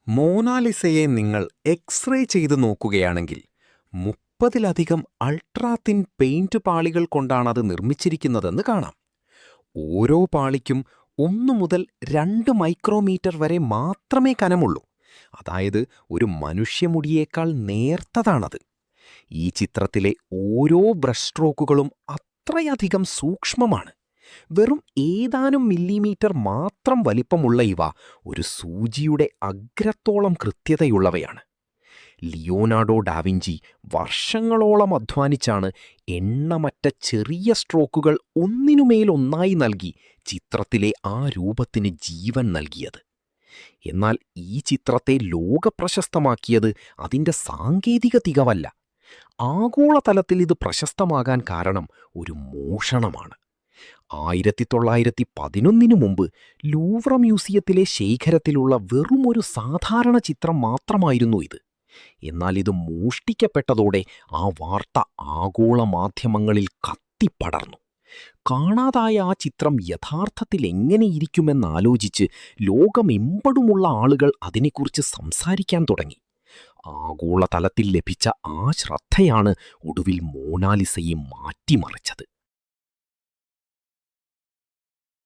മോനാലിസയെ നിങ്ങൾ എക്സ്റേ ചെയ്ത് നോക്കുകയാണെങ്കിൽ 30ലധികം അൾട്രാ തിൻ പെയിന്റ് പാളികൾ കൊണ്ടാണത് നിർമ്മിച്ചിരിക്കുന്നതെന്ന് കാണാം. ഓരോ പാളിക്കും 1 മുതൽ 2 മൈക്രോമീറ്റർ വരെ മാത്രമേ കനമുള്ളൂ. അതായത് ഒരു മനുഷ്യമുടിയേക്കാൾ നേർത്തതാണത്. ഈ ചിത്രത്തിലെ ഓരോ ബ്രഷ് സ്ട്രോക്കുകളും അത്രയധികം സൂക്ഷ്മമാണ്. വെറും ഏതാനും മില്ലിമീറ്റർ മാത്രം വലിപ്പമുള്ള ഇവ ഒരു സൂചിയുടെ അഗ്രത്തോളം കൃത്യതയുള്ളവയാണ്. ലിയോനാർഡോ ഡാവിഞ്ചി വർഷങ്ങളോളം അധ്വാനിച്ചാണ് എണ്ണമറ്റ ചെറിയ സ്ട്രോക്കുകൾ ഒന്നിനുമേലൊന്നായി നൽകി ചിത്രത്തിലെ ആ രൂപത്തിന് ജീവൻ നൽകിയത്. എന്നാൽ ഈ ചിത്രത്തെ ലോകപ്രശസ്തമാക്കിയത് അതിൻ്റെ സാങ്കേതിക തികവല്ല. ആഗോളതലത്തിൽ ഇത് പ്രശസ്തമാകാൻ കാരണം ഒരു മോഷണമാണ്. 1911 മുമ്പ് ലൂവ്ര മ്യൂസിയത്തിലെ ശേഖരത്തിലുള്ള വെറുമൊരു സാധാരണ ചിത്രം മാത്രമായിരുന്നു ഇത്. എന്നാൽ ഇത് മോഷ്ടിക്കപ്പെട്ടതോടെ ആ വാർത്ത ആഗോള മാധ്യമങ്ങളിൽ കത്തിപ്പടർന്നു. കാണാതായ ആ ചിത്രം യഥാർത്ഥത്തിൽ എങ്ങനെയിരിക്കുമെന്നാലോചിച്ച് ലോകമെമ്പാടുമുള്ള ആളുകൾ അതിനെക്കുറിച്ച് സംസാരിക്കാൻ തുടങ്ങി. ആഗോളതലത്തിൽ ലഭിച്ച ആ ശ്രദ്ധയാണ് ഒടുവിൽ മോനാലിസയെ മാറ്റിമറിച്ചത്.